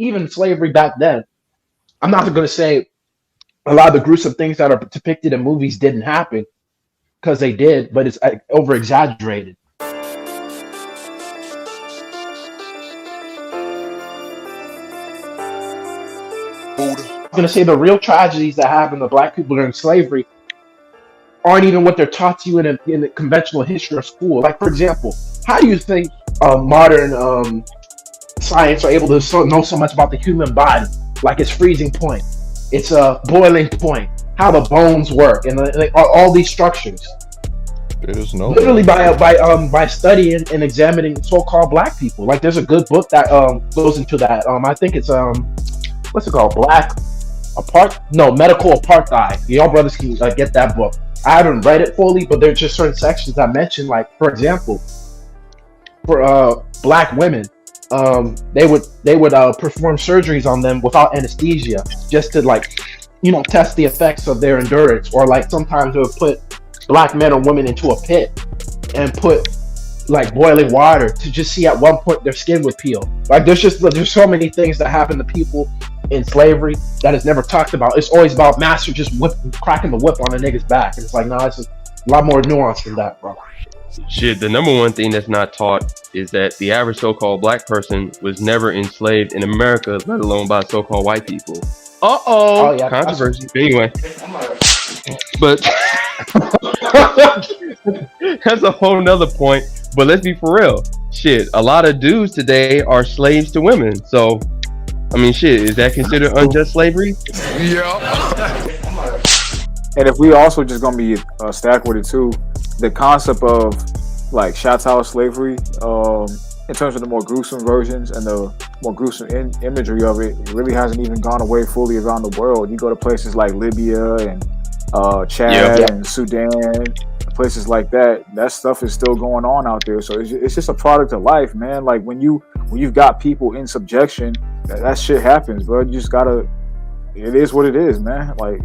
even slavery back then. I'm not going to say a lot of the gruesome things that are depicted in movies didn't happen because they did, but it's over exaggerated. I'm going to say the real tragedies that happened to black people during slavery aren't even what they're taught to you in a conventional history or school. Like, for example, how do you think modern science are able to know so much about the human body, like its freezing point, its boiling point, how the bones work, and like, all these structures? They just know, Literally man. by studying and examining so-called black people. Like, there's a good book that goes into that. I think it's what's it called? Medical Apartheid. Y'all brothers can get that book. I haven't read it fully, but there's just certain sections I mentioned. Like, for example, for black women, they would perform surgeries on them without anesthesia, just to test the effects of their endurance. Or like sometimes they would put black men or women into a pit and put like boiling water to just see at one point their skin would peel. Like, there's so many things that happen to people in slavery that is never talked about. It's always about master just cracking the whip on a nigga's back, and it's like, no, it's a lot more nuanced than that, bro. Shit, the number one thing that's not taught is that the average so-called black person was never enslaved in America, let alone by so-called white people. Oh yeah, Controversy. But anyway, but that's a whole nother point. But let's be for real. Shit, a lot of dudes today are slaves to women. So, I mean, shit, is that considered unjust slavery? Yeah. And if we also just gonna be stacked with it too, the concept of like chattel slavery, in terms of the more gruesome versions and the more gruesome imagery of it, it really hasn't even gone away fully around the world. You go to places like Libya and Chad and Sudan, places like that. That stuff is still going on out there. So it's just a product of life, man. Like when you've got people in subjection, that shit happens, bro. You just gotta. It is what it is, man. Like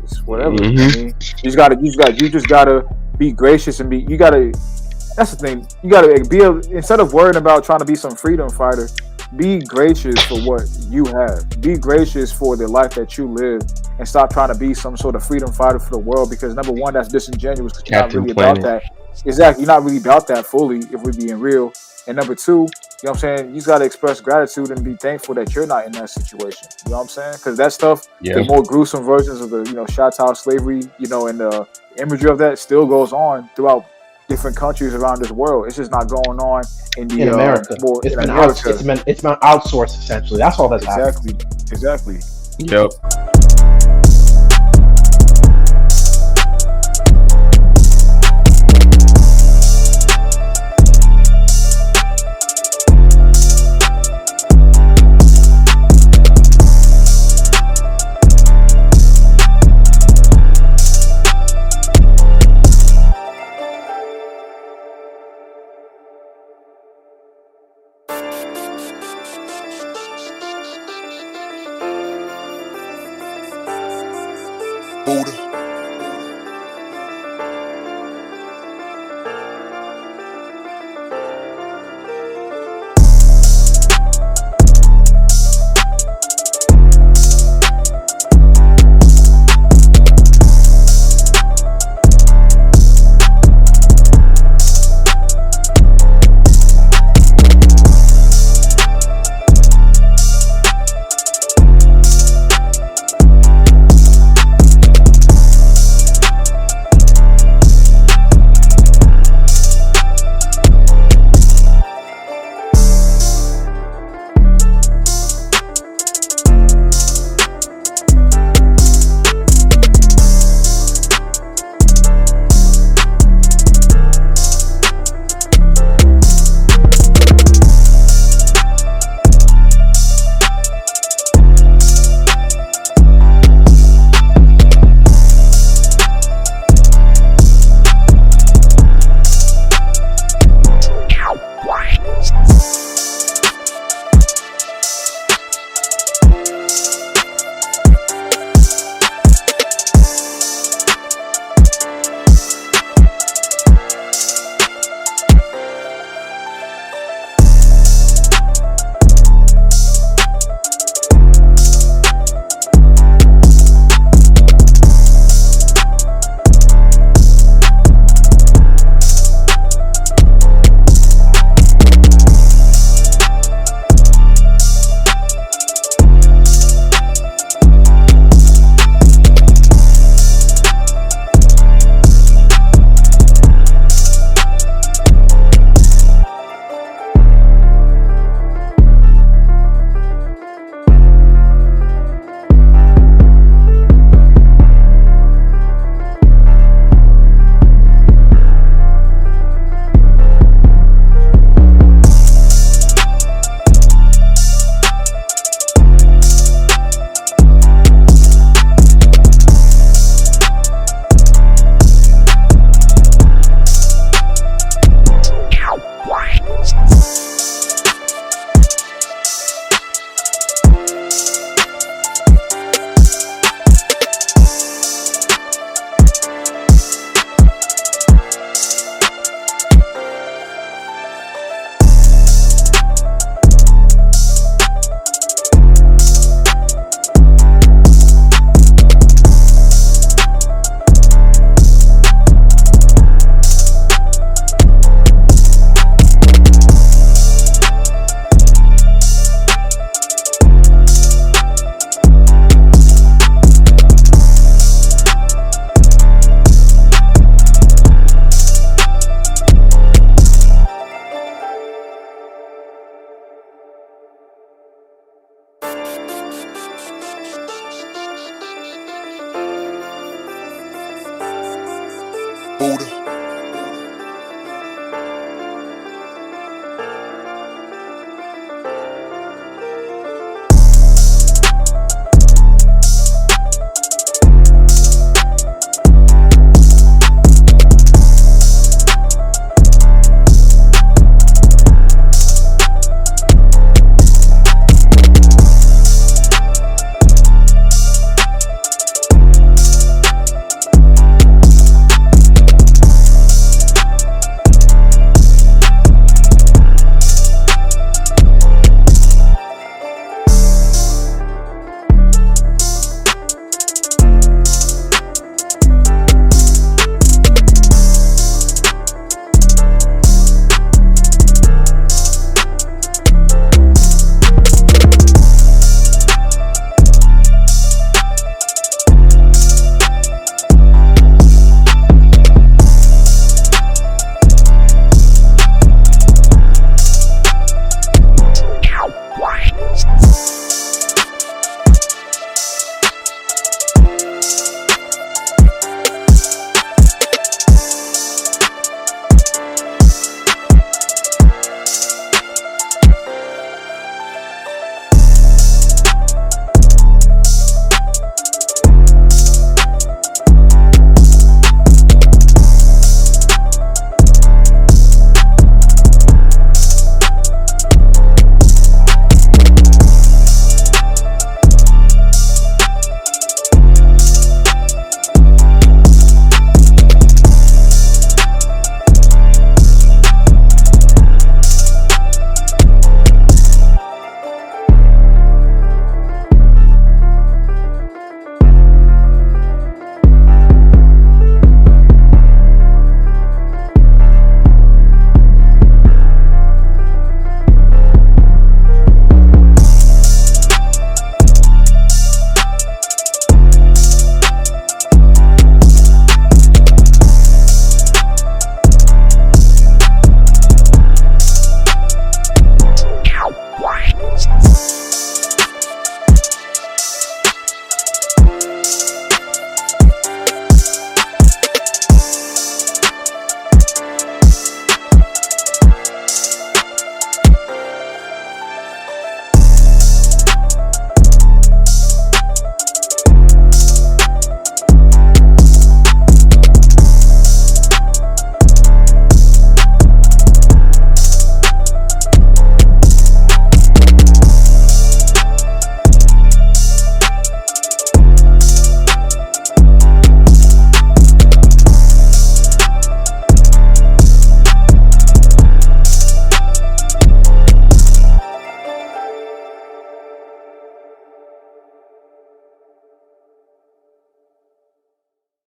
it's whatever. Mm-hmm. I mean, you just gotta be gracious and be. You gotta. That's the thing. You gotta be instead of worrying about trying to be some freedom fighter. Be gracious for what you have. Be gracious for the life that you live, and stop trying to be some sort of freedom fighter for the world. Because number one, that's disingenuous. Because you're not really about that. Exactly, you're not really about that fully. If we're being real. And number two, you know what I'm saying? You just got to express gratitude and be thankful that you're not in that situation. You know what I'm saying? Because that stuff, the more gruesome versions of the chattel slavery, and the imagery of that still goes on throughout different countries around this world. It's just not going on in America. It's been outsourced essentially. That's all that's happening. Exactly. Yep. Buddha.